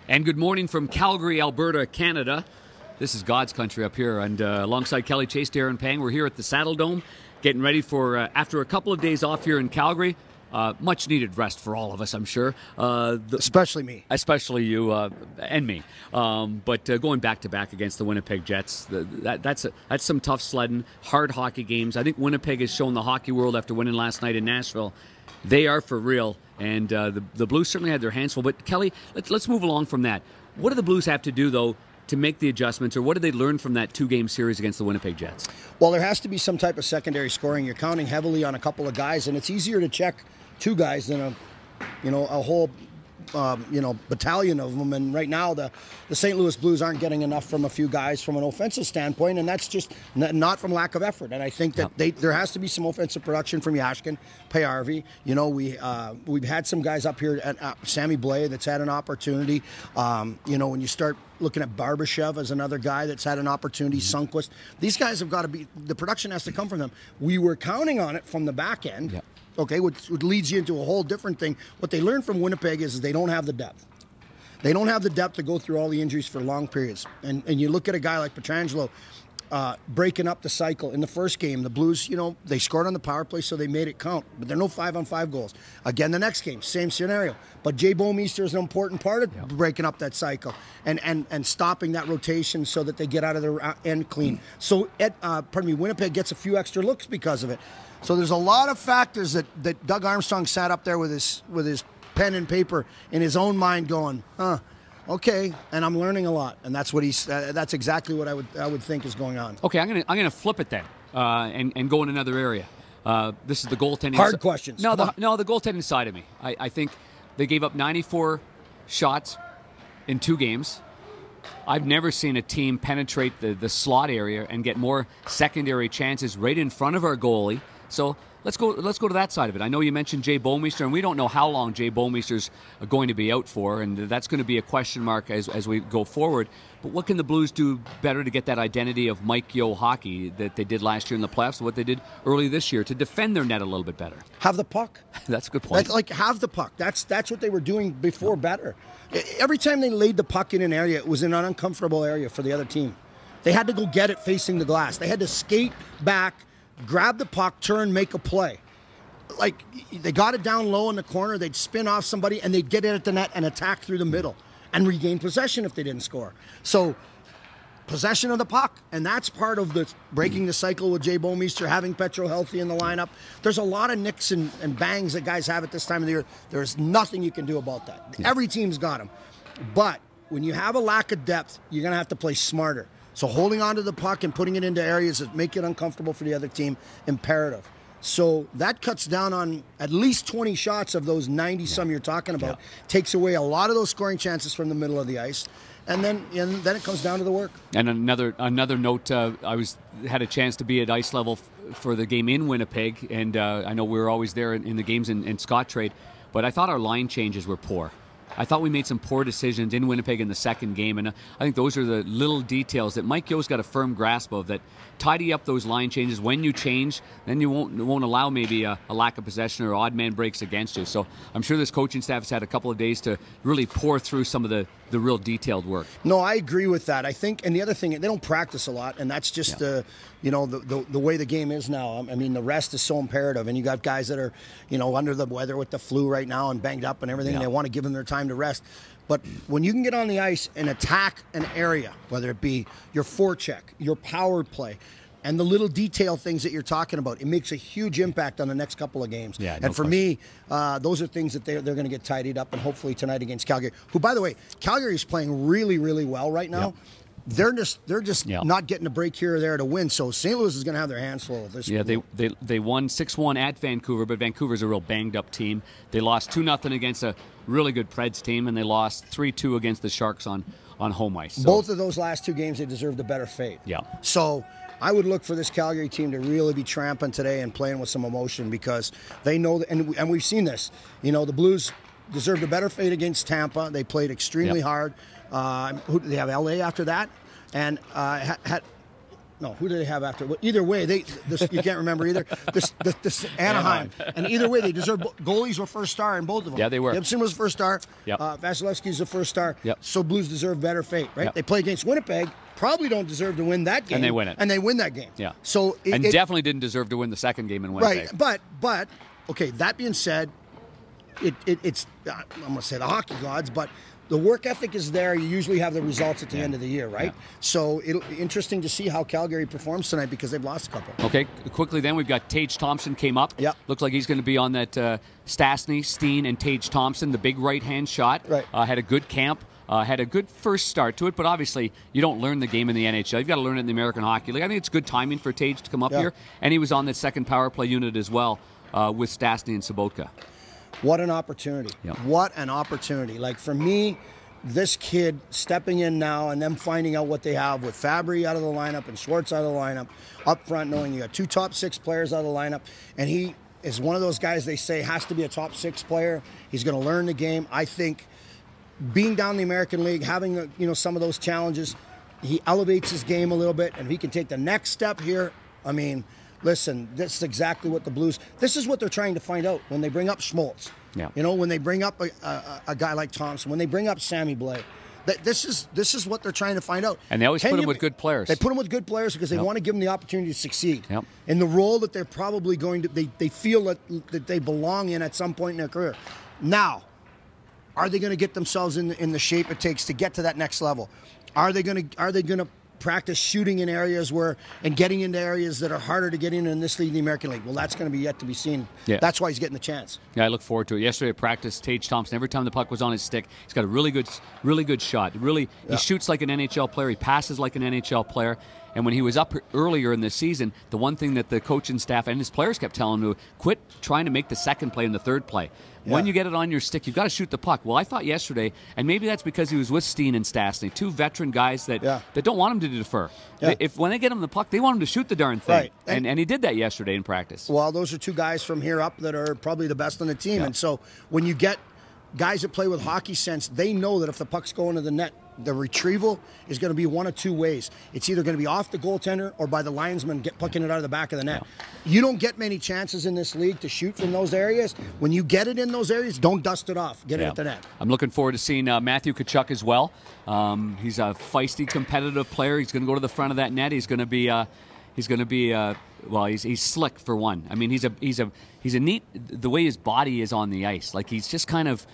And good morning from Calgary, Alberta, Canada. This is God's country up here. And alongside Kelly Chase, Darren Pang, we're here at the Saddle Dome, getting ready for, after a couple of days off here in Calgary, much needed rest for all of us, I'm sure. Especially me. Especially you and me. But going back-to-back against the Winnipeg Jets, that's some tough sledding, hard hockey games. I think Winnipeg has shown the hockey world after winning last night in Nashville. They are for real, and the Blues certainly had their hands full. But, Kelly, let's move along from that. What do the Blues have to do, though, to make the adjustments, or what did they learn from that two-game series against the Winnipeg Jets? Well, there has to be some type of secondary scoring. You're counting heavily on a couple of guys, and it's easier to check two guys than a whole battalion of them. And right now, the St. Louis Blues aren't getting enough from a few guys from an offensive standpoint, and that's just not from lack of effort. And I think that there has to be some offensive production from Yashkin, Payarvi. We've had some guys up here at Sammy Blais that's had an opportunity. When you start looking at Barbashev as another guy that's had an opportunity, Sundqvist. These guys have got to be, the production has to come from them. We were counting on it from the back end. Yep. Okay, which leads you into a whole different thing. What they learned from Winnipeg is they don't have the depth. They don't have the depth to go through all the injuries for long periods. And you look at a guy like Pietrangelo breaking up the cycle. In the first game, the Blues, they scored on the power play, so they made it count. But there are no 5-on-5 goals. Again, the next game, same scenario. But Jay Bouwmeester is an important part of breaking up that cycle and stopping that rotation so that they get out of their end clean. So, Winnipeg gets a few extra looks because of it. So there's a lot of factors that Doug Armstrong sat up there with his pen and paper in his own mind going, okay, and I'm learning a lot, and that's what that's exactly what I would think is going on. Okay, I'm gonna flip it then and go in another area. This is the goaltending. Hard questions. No, the goaltending side of me. I think they gave up 94 shots in 2 games. I've never seen a team penetrate the slot area and get more secondary chances right in front of our goalie. So let's go to that side of it. I know you mentioned Jay Bouwmeester, and we don't know how long Jay Bouwmeester's going to be out for, and that's going to be a question mark as we go forward. But what can the Blues do better to get that identity of Mike Yeo hockey that they did last year in the playoffs, what they did early this year to defend their net a little bit better? Have the puck. That's a good point. Have the puck. That's what they were doing before better. Every time they laid the puck in an area, it was in an uncomfortable area for the other team. They had to go get it facing the glass. They had to skate back, grab the puck, turn, make a play. They got it down low in the corner, they'd spin off somebody, and they'd get it at the net and attack through the middle and regain possession if they didn't score. So, possession of the puck, and that's part of the breaking the cycle with Jay Bouwmeester, having Petro healthy in the lineup. There's a lot of nicks and bangs that guys have at this time of the year. There's nothing you can do about that. Yeah. Every team's got them. But when you have a lack of depth, you're going to have to play smarter. So holding on to the puck and putting it into areas that make it uncomfortable for the other team, imperative. So that cuts down on at least 20 shots of those 90-some you're talking about. Takes away a lot of those scoring chances from the middle of the ice. And then it comes down to the work. And another note, I had a chance to be at ice level for the game in Winnipeg, and I know we were always there in the games in Scottrade, but I thought our line changes were poor. I thought we made some poor decisions in Winnipeg in the second game, and I think those are the little details that Mike Yeo's got a firm grasp of, that tidy up those line changes. When you change, then you won't allow maybe a lack of possession or odd man breaks against you. So I'm sure this coaching staff has had a couple of days to really pour through some of the real detailed work. No, I agree with that. I think, and the other thing, they don't practice a lot, and that's just the way the game is now. I mean, the rest is so imperative, and you got guys that are, under the weather with the flu right now and banged up and everything, and they want to give them their time to rest. But when you can get on the ice and attack an area, whether it be your forecheck, your power play, and the little detail things that you're talking about, it makes a huge impact on the next couple of games. Yeah, and for me, those are things that they're going to get tidied up, and hopefully tonight against Calgary, who, by the way, Calgary is playing really, really well right now. Yep. They're just not getting a break here or there to win. So St. Louis is going to have their hands full of this. Yeah, they won 6-1 at Vancouver, but Vancouver's a real banged-up team. They lost 2-0 against a really good Preds team, and they lost 3-2 against the Sharks on home ice. So. Both of those last 2 games, they deserved a better fate. Yeah. So I would look for this Calgary team to really be tramping today and playing with some emotion, because they know, and we've seen this. The Blues deserved a better fate against Tampa. They played extremely hard. Who do they have? LA after that, and no, who do they have after? Well, either way, you can't remember either. This Anaheim. And either way, they deserve goalies were first star in both of them. Yeah, they were. Gibson was first star. Yep. Vasilevsky's the first star. Yep. So Blues deserve better fate, right? Yep. They play against Winnipeg, probably don't deserve to win that game. And they win it. And they win that game. Yeah. So definitely didn't deserve to win the second game in Winnipeg. Right, but okay, that being said, it's I'm going to say the hockey gods, but the work ethic is there. You usually have the results at the end of the year, right? Yeah. So it'll be interesting to see how Calgary performs tonight because they've lost a couple. Okay, quickly then, we've got Tage Thompson came up. Yep. Looks like he's going to be on that Stastny, Steen, and Tage Thompson, the big right-hand shot. Right. Had a good camp. Had a good first start to it, but obviously you don't learn the game in the NHL. You've got to learn it in the American Hockey League. I think it's good timing for Tage to come up here, and he was on that second power play unit as well with Stastny and Sobotka. What an opportunity. Yep. What an opportunity. Like, for me, this kid stepping in now and them finding out what they have with Fabry out of the lineup and Schwartz out of the lineup, up front knowing you got 2 top 6 players out of the lineup, and he is one of those guys they say has to be a top 6 player. He's going to learn the game. I think being down in the American League, having some of those challenges, he elevates his game a little bit, and if he can take the next step here, I mean, listen, this is exactly what the Blues, this is what they're trying to find out when they bring up Schmaltz. Yeah. When they bring up a guy like Thompson, when they bring up Sammy Blais, this is what they're trying to find out. And they always put him with good players. They put him with good players because they want to give him the opportunity to succeed. Yep. In the role that they're probably going to, they feel that they belong in at some point in their career. Now, are they going to get themselves in the shape it takes to get to that next level? Are they going to practice shooting in areas and getting into areas that are harder to get in this league, the American League? Well, that's going to be yet to be seen. Yeah. That's why he's getting the chance. Yeah, I look forward to it. Yesterday at practice, Tage Thompson, every time the puck was on his stick, he's got a really good shot. He shoots like an NHL player. He passes like an NHL player. And when he was up earlier in the season, the one thing that the coaching staff and his players kept telling him, quit trying to make the second play and the third play. When you get it on your stick, you've got to shoot the puck. Well, I thought yesterday, and maybe that's because he was with Steen and Stastny, 2 veteran guys that don't want him to defer. Yeah. When they get him the puck, they want him to shoot the darn thing. Right. And he did that yesterday in practice. Well, those are 2 guys from here up that are probably the best on the team. And so when you get guys that play with hockey sense, they know that if the puck's going to the net, the retrieval is going to be one of 2 ways. It's either going to be off the goaltender or by the linesman pucking it out of the back of the net. Yeah. You don't get many chances in this league to shoot from those areas. When you get it in those areas, don't dust it off. Get it at the net. I'm looking forward to seeing Matthew Tkachuk as well. He's a feisty, competitive player. He's going to go to the front of that net. He's going to be he's slick for one. I mean, he's a neat, the way his body is on the ice. Like, he's just kind of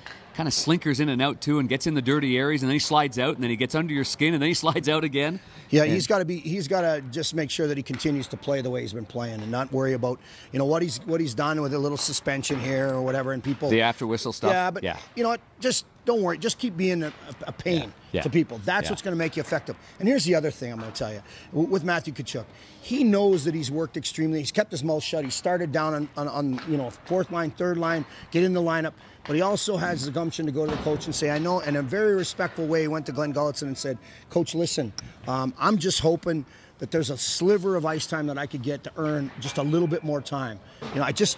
slinkers in and out too, and gets in the dirty areas, and then he slides out, and then he gets under your skin, and then he slides out again. Yeah, he's got to just make sure that he continues to play the way he's been playing, and not worry about what he's done with a little suspension here or whatever, and people the after whistle stuff. Yeah, but you know what? Just don't worry. Just keep being a pain to people. That's what's going to make you effective. And here's the other thing I'm going to tell you with Matthew Tkachuk. He knows that he's worked extremely. He's kept his mouth shut. He started down on fourth line, third line, get in the lineup. But he also has the gumption to go to the coach and say, I know, in a very respectful way, he went to Glenn Gulletson and said, Coach, listen, I'm just hoping that there's a sliver of ice time that I could get to earn just a little bit more time. I just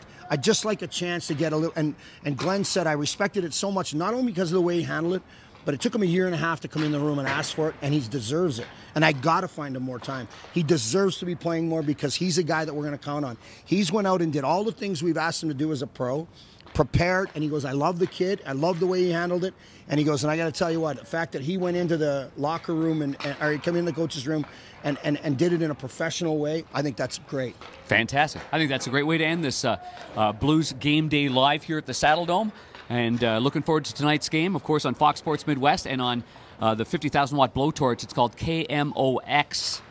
like a chance to get a little, and Glenn said, I respected it so much, not only because of the way he handled it, but it took him a year and a half to come in the room and ask for it, and he deserves it. And I got to find him more time. He deserves to be playing more because he's a guy that we're going to count on. He's went out and did all the things we've asked him to do as a pro, prepared, and he goes, I love the kid. I love the way he handled it. And he goes, and I got to tell you what, the fact that he went into the locker room or he came in the coach's room and did it in a professional way, I think that's great. Fantastic. I think that's a great way to end this Blues Game Day Live here at the Saddle Dome. And looking forward to tonight's game, of course, on Fox Sports Midwest and on the 50,000-watt blowtorch. It's called KMOX.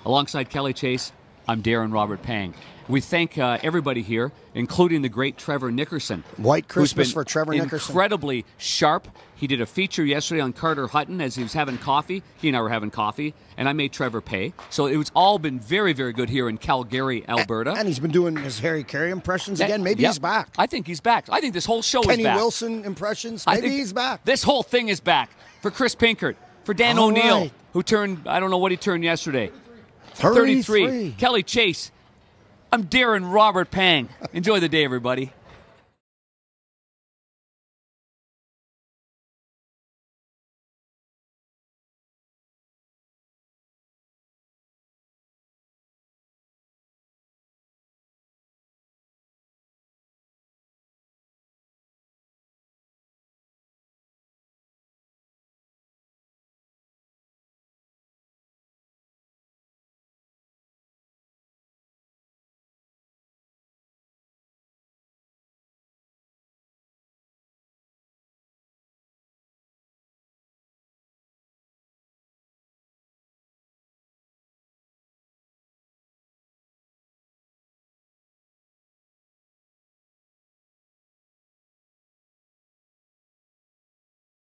Alongside Kelly Chase, I'm Darren Robert Pang. We thank everybody here, including the great Trevor Nickerson. White Christmas for Trevor Nickerson. Incredibly sharp. He did a feature yesterday on Carter Hutton as he was having coffee. He and I were having coffee, and I made Trevor pay. So it was all been very, very good here in Calgary, Alberta. And he's been doing his Harry Carey impressions again. Maybe he's back. I think he's back. I think this whole show is back. Kenny Wilson impressions. Maybe he's back. This whole thing is back. For Chris Pinkert, for Dan O'Neill, who turned, I don't know what he turned yesterday. 33. Kelly Chase. I'm Darren Robert Pang. Enjoy the day, everybody.